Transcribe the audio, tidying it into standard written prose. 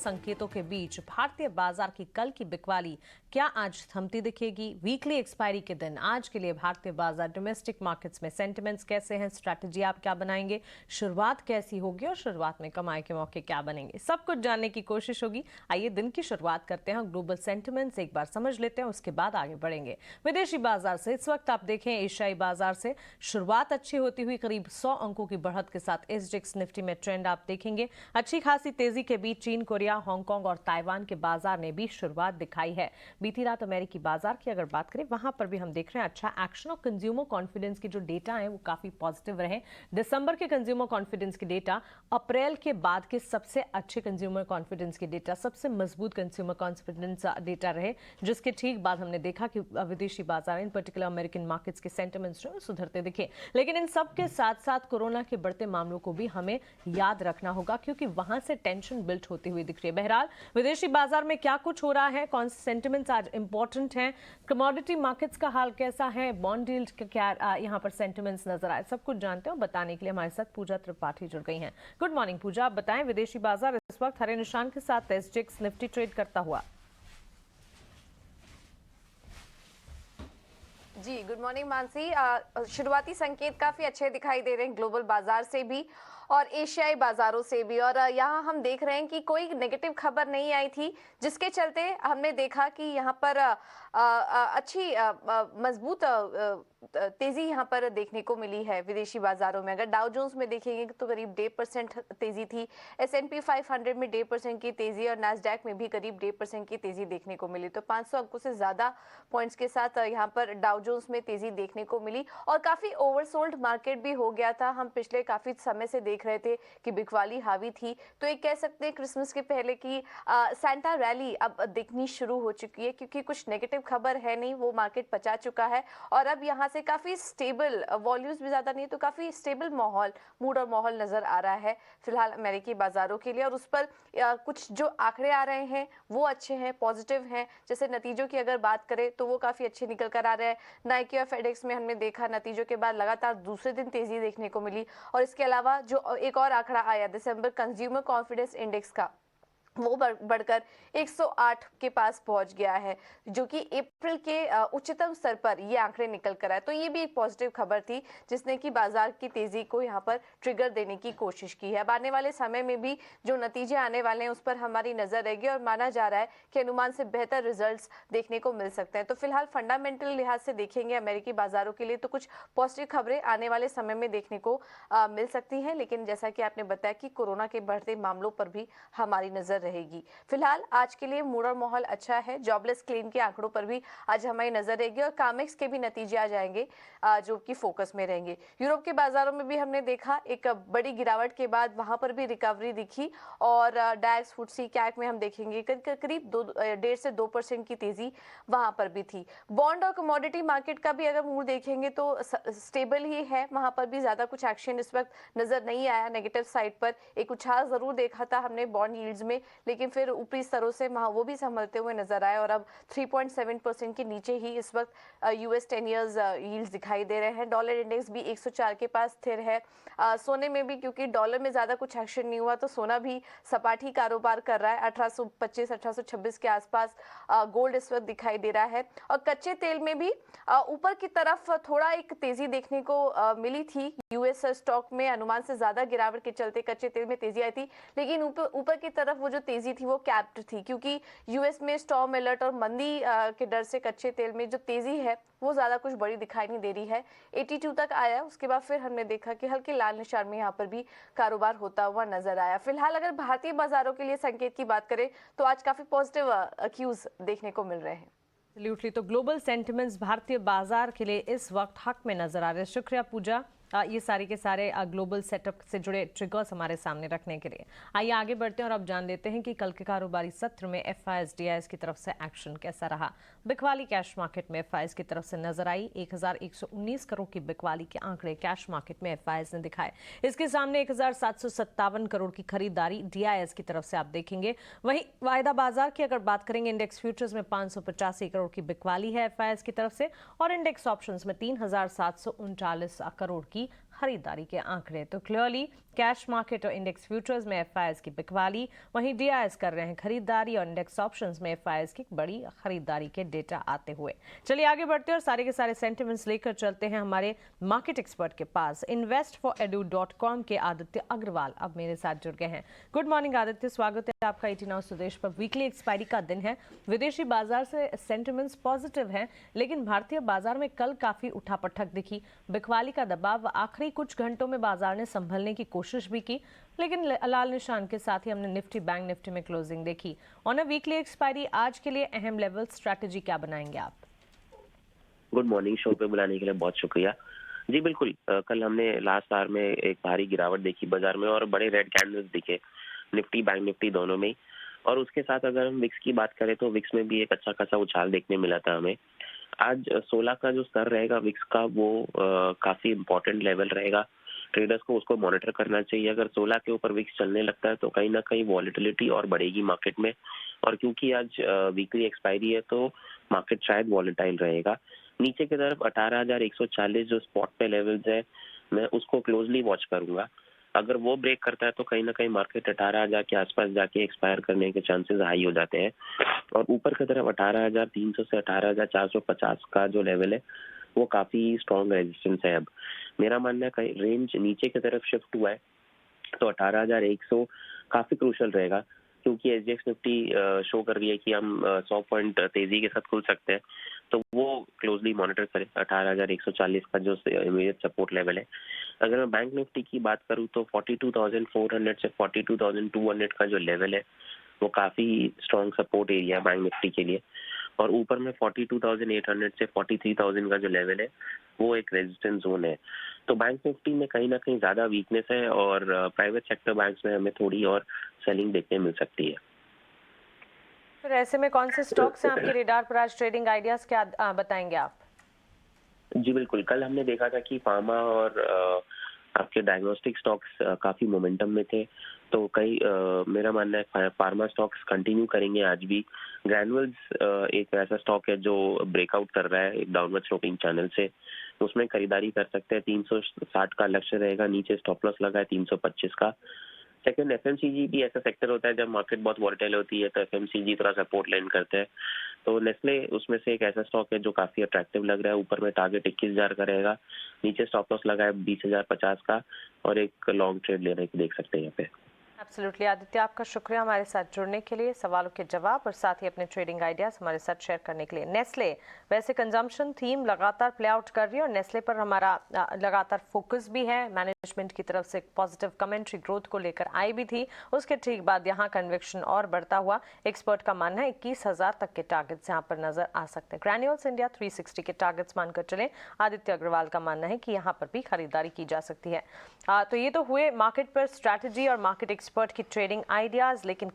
संकेतों के बीच भारतीय बाजार की कल की बिकवाली क्या आज थमती दिखेगी? वीकली एक्सपायरी के दिन आज के लिए भारतीय बाजार डोमेस्टिक मार्केट्स में सेंटिमेंट्स कैसे हैं, स्ट्रैटेजी आप क्या बनाएंगे, शुरुआत कैसी होगी और शुरुआत में कमाई के मौके क्या बनेंगे, सब कुछ जानने की कोशिश होगी। आइए दिन की शुरुआत करते हैं, ग्लोबल सेंटिमेंट्स एक बार समझ लेते हैं, उसके बाद आगे बढ़ेंगे। विदेशी बाजार से इस वक्त आप देखें, एशियाई बाजार से शुरुआत अच्छी होती हुई करीब 100 अंकों की बढ़त के साथ एसजीएक्स निफ्टी में ट्रेंड आप देखेंगे। अच्छी खासी तेजी के बीच चीन, कोरिया, हांगकांग और ताइवान के बाजार ने भी शुरुआत दिखाई है। बीती रात अमेरिकी बाजार की अगर बात करें, वहां पर भी हम देख रहे हैं अच्छा एक्शन और कंज्यूमर कॉन्फिडेंस के जो डेटा है वो काफी पॉजिटिव रहे। दिसंबर के कंज्यूमर कॉन्फिडेंस के डेटा अप्रैल के बाद के सबसे अच्छे कंज्यूमर कॉन्फिडेंस के डेटा, सबसे मजबूत कंज्यूमर कॉन्फिडेंस डेटा रहे, जिसके ठीक बाद हमने देखा कि विदेशी बाजार इन पर्टिकुलर अमेरिकन मार्केट्स के सेंटिमेंट्स जो सुधरते दिखे। लेकिन इन सब के साथ साथ कोरोना के बढ़ते मामलों को भी हमें याद रखना होगा, क्योंकि वहां से टेंशन बिल्ट होती हुई दिख रही है। बहरहाल विदेशी बाजार में क्या कुछ हो रहा है, कौन से सेंटिमेंट्स आज इंपॉर्टेंट हैं, कमोडिटी मार्केट्स का हाल कैसा है, बॉन्ड यील्ड का क्या यहाँ पर सेंटिमेंट्स नजर आए, सब कुछ जानते हैं। बताने के लिए हमारे साथ पूजा त्रिपाठी जुड़ गई हैं। गुड मॉर्निंग पूजा, आप बताएं विदेशी बाजार इस वक्त हरे निशान के साथ एसजीएक्स निफ्टी ट्रेड करता हुआ। जी गुड मॉर्निंग मानसी। शुरुआती संकेत काफी अच्छे दिखाई दे रहे हैं ग्लोबल बाजार से भी और एशियाई बाजारों से भी, और यहाँ हम देख रहे हैं कि कोई नेगेटिव खबर नहीं आई थी, जिसके चलते हमने देखा कि यहाँ पर अच्छी मजबूत तेजी यहाँ पर देखने को मिली है विदेशी बाजारों में। अगर डाउ जोन्स में देखेंगे तो करीब 1.5% तेजी थी, S&P 500 में 1.5% की तेजी और नैस्डैक में भी करीब 1.5% की तेजी देखने को मिली। तो 500 अंकों से ज्यादा पॉइंट्स के साथ यहाँ पर डाउ जोन्स में तेजी देखने को मिली और काफी ओवरसोल्ड मार्केट भी हो गया था। हम पिछले काफी समय से देख रहे थे कि बिकवाली हावी थी, तो एक कह सकते हैं क्रिसमस के पहले की सैंटा रैली अब दिखनी शुरू हो चुकी है, क्योंकि कुछ नेगेटिव खबर है नहीं, वो मार्केट पचा चुका है और अब यहाँ से काफी स्टेबल, वॉल्यूम्स भी ज्यादा नहीं तो काफी स्टेबल मूड और माहौल नजर आ रहा है फिलहाल अमेरिकी बाजारों के लिए। और उस पर कुछ जो आंकड़े आ रहे हैं वो अच्छे हैं, पॉजिटिव हैं। जैसे नतीजों की अगर बात करें तो वो काफी अच्छे निकल कर आ रहे हैं। नाइकी और फेडेक्स में हमने देखा नतीजों के बाद लगातार दूसरे दिन तेजी देखने को मिली। और इसके अलावा जो एक और आंकड़ा आया दिसंबर कंज्यूमर कॉन्फिडेंस इंडेक्स का, वो बढ़कर 108 के पास पहुंच गया है, जो कि अप्रैल के उच्चतम स्तर पर ये आंकड़े निकल कर आए। तो ये भी एक पॉजिटिव खबर थी, जिसने कि बाजार की तेजी को यहाँ पर ट्रिगर देने की कोशिश की है। अब आने वाले समय में भी जो नतीजे आने वाले हैं उस पर हमारी नजर रहेगी और माना जा रहा है कि अनुमान से बेहतर रिजल्ट्स देखने को मिल सकते हैं। तो फिलहाल फंडामेंटल लिहाज से देखेंगे अमेरिकी बाजारों के लिए तो कुछ पॉजिटिव खबरें आने वाले समय में देखने को मिल सकती हैं। लेकिन जैसा कि आपने बताया कि कोरोना के बढ़ते मामलों पर भी हमारी नजर रहेगी। फिलहाल आज के लिए मूड और माहौल अच्छा है। जॉबलेस क्लेम के आंकड़ों पर भी आज हमारी नजर रहेगी और कामेक्स के भी नतीजे आ जाएंगे जो कि फोकस में रहेंगे। यूरोप के बाजारों में भी हमने देखा एक बड़ी गिरावट के बाद वहां पर भी रिकवरी दिखी और डायक्स, फुटसी, कैक में हम देखेंगे करीब 1.5 से 2% की तेजी वहां पर भी थी। बॉन्ड और कमोडिटी मार्केट का भी अगर मूड देखेंगे तो स्टेबल ही है, वहां पर भी ज्यादा कुछ एक्शन इस वक्त नजर नहीं आया। नेगेटिव साइड पर एक उछाल जरूर देखा था हमने बॉन्ड यील्ड्स में, लेकिन फिर ऊपरी स्तरों से वो भी संभलते हुए नजर आए और अब 3.7% के नीचे ही इस वक्त US 10 ईयर्स यील्ड्स दिखाई दे रहे हैं। डॉलर इंडेक्स भी 104 के पास स्थिर है। सोने में भी क्योंकि डॉलर में ज्यादा कुछ एक्शन नहीं हुआ तो सोना भी सपाट ही कारोबार कर रहा है, 1825 1826 के आसपास गोल्ड इस वक्त दिखाई दे रहा है। और कच्चे तेल में भी ऊपर की तरफ थोड़ा एक तेजी देखने को मिली थी। US स्टॉक में अनुमान से ज्यादा गिरावट के चलते कच्चे तेल में तेजी आई थी, लेकिन ऊपर की तरफ वो जो तेजी थी वो कैप्ड थी, क्योंकि US में स्टॉर्म अलर्ट और मंदी के डर से कच्चे तेल में जो तेजी है वो ज्यादा कुछ बड़ी दिखाई नहीं दे रही है। 82 तक आया, उसके बाद फिर हमने देखा कि हल्के लाल निशान में यहाँ पर भी कारोबार होता हुआ नजर आया। फिलहाल अगर भारतीय बाजारों के लिए संकेत की बात करें तो आज काफी पॉजिटिव क्यूज देखने को मिल रहे हैं। एब्सोल्युटली, तो ग्लोबल सेंटिमेंट्स भारतीय बाजार के लिए इस वक्त हक में नजर आ रहे हैं। शुक्रिया पूजा, ये सारे के सारे ग्लोबल सेटअप से जुड़े ट्रिगर्स हमारे सामने रखने के लिए। आइए आगे बढ़ते हैं और अब जान लेते हैं कि कल के कारोबारी सत्र में एफआईएस डीआईएस की तरफ से एक्शन कैसा रहा। बिकवाली कैश मार्केट में एफआईएस की तरफ से नजर आई। 1119 करोड़ की बिकवाली के आंकड़े कैश मार्केट में एफआईएस ने दिखाए। इसके सामने 1757 करोड़ की खरीदारी डीआईएस की तरफ से आप देखेंगे। वहीं वायदा बाजार की अगर बात करेंगे, इंडेक्स फ्यूचर्स में 585 करोड़ की बिकवाली है एफआईएस की तरफ से और इंडेक्स ऑप्शंस में 3739 करोड़ की खरीदारी के आंकड़े। तो क्लियरली कैश मार्केट और इंडेक्स फ्यूचर्स में एफआईआईज की बिकवाली, वहीं डीआईएस कर रहे हैं खरीदारी और इंडेक्स ऑप्शंस में एफआईआईज की बड़ी खरीदारी के डेटा आते हुए। चलिए आगे बढ़ते हैं और सारे के सारे सेंटिमेंट्स लेकर चलते हैं हमारे मार्केट एक्सपर्ट के पास। investforedu.com के आदित्य अग्रवाल अब मेरे साथ जुड़ गए हैं। गुड मॉर्निंग आदित्य, स्वागत है आपका 18 आवर्स सुदेश पर। वीकली एक्सपायरी का दिन है, विदेशी बाजार से सेंटिमेंट्स पॉजिटिव हैं, लेकिन भारतीय बाजार में कल काफी उठापटक दिखी। बिकवाली का दबाव आखिरी कुछ घंटों में बाजार ने संभलने की कोशिश भी की, लेकिन लाल निशान के साथ ही हमने निफ्टी बैंक निफ्टी में क्लोजिंग देखी। ऑन अ वीकली एक्सपायरी आज के लिए अहम लेवल स्ट्रैटेजी क्या बनाएंगे आप? गुड मॉर्निंग, शो पे बुलाने के लिए बहुत शुक्रिया। जी बिल्कुल, कल हमने लास्ट आवर में एक भारी गिरावट देखी बाजार में और बड़े रेड कैंडल्स दिखे निफ्टी बैंक निफ्टी दोनों में ही। और उसके साथ अगर हम विक्स की बात करें तो विक्स में भी एक अच्छा खासा उछाल देखने मिला था हमें। आज 16 का जो स्तर रहेगा विक्स का वो काफी इंपॉर्टेंट लेवल रहेगा। ट्रेडर्स को उसको मॉनिटर करना चाहिए। अगर 16 के ऊपर विक्स चलने लगता है तो कहीं ना कहीं वॉलेटिलिटी और बढ़ेगी मार्केट में। और क्योंकि आज वीकली एक्सपायरी है तो मार्केट शायद वॉलेटाइल रहेगा। नीचे की तरफ 18,140 जो स्पॉट पे लेवल्स है, मैं उसको क्लोजली वॉच करूंगा। अगर वो ब्रेक करता है तो कहीं ना कहीं मार्केट 18,000 के आसपास जाके एक्सपायर करने के चांसेस हाई हो जाते हैं। और ऊपर की तरफ 18,300 से 18,450 का जो लेवल है वो काफी स्ट्रॉन्ग रेजिस्टेंस है। अब मेरा मानना है कहीं रेंज नीचे की तरफ शिफ्ट हुआ है तो 18,100 काफी क्रूशल रहेगा, क्योंकि एसजीएक्स निफ्टी शो कर रही है कि हम 100 पॉइंट तेजी के साथ खुल सकते हैं। तो वो क्लोजली मॉनिटर करें 18,140 का जो इमीडिएट सपोर्ट लेवल है। अगर मैं बैंक निफ्टी की बात करूं तो 42,400 से 42,200 का जो लेवल है वो काफी स्ट्रॉन्ग सपोर्ट एरिया है बैंक निफ्टी के लिए। और ऊपर में 42,800 से 43,000 का जो लेवल है वो एक रेजिस्टेंस जोन है। तो बैंक निफ्टी में कहीं ना कहीं ज्यादा वीकनेस है और प्राइवेट सेक्टर बैंक्स में हमें थोड़ी और सेलिंग देखने मिल सकती है। फिर ऐसे में कौन से स्टॉक्स हैं आपके रेडार पर आज? ट्रेडिंग आइडियाज क्या बताएंगे आप? जी बिल्कुल, कल हमने देखा था कि फार्मा और आपके डायग्नोस्टिक स्टॉक्स काफी मोमेंटम में थे। तो कई मेरा मानना है फार्मा स्टॉक्स कंटिन्यू करेंगे आज भी। ग्रैनुअल्स एक ऐसा स्टॉक है जो ब्रेकआउट कर रहा है एक डाउनवर्ड स्लोपिंग चैनल से, उसमें खरीदारी कर सकते हैं। 360 का लक्ष्य रहेगा, नीचे स्टॉप लॉस लगा है 325 का। सेकंड, एफएमसीजी भी ऐसा सेक्टर होता है जब मार्केट बहुत वॉलेटाइल होती है तो एफएमसीजी थोड़ा सपोर्ट लाइन करते हैं। तो नेस्ले उसमें से एक ऐसा स्टॉक है जो काफी अट्रैक्टिव लग रहा है। ऊपर में टारगेट 21,000 का रहेगा, नीचे स्टॉप लॉस लगा है 20,050 का और एक लॉन्ग ट्रेड लेने की देख सकते हैं यहाँ पे। एब्सोल्युटली आदित्य, आपका शुक्रिया हमारे साथ जुड़ने के लिए, सवालों के जवाब और साथ ही अपने ट्रेडिंग आइडियाज हमारे साथ शेयर करने के लिए। नेस्ले वैसे कंजम्पशन थीम लगातार प्ले आउट कर रही है और नेस्ले पर हमारा लगातार फोकस भी है। मैनेजमेंट की तरफ से पॉजिटिव कमेंट्री ग्रोथ को लेकर आई भी थी, उसके ठीक बाद यहाँ कन्विक्शन और बढ़ता हुआ। एक्सपर्ट का मानना है 21,000 तक के टारगेट्स यहाँ पर नजर आ सकते हैं। ग्रैन्यूल्स इंडिया 360 के टारगेट्स मानकर चले। आदित्य अग्रवाल का मानना है कि यहाँ पर भी खरीदारी की जा सकती है। तो ये तो हुए मार्केट पर स्ट्रैटेजी और मार्केट एक्सपर्ट की ट्रेडिंग आइडियाज, लेकिन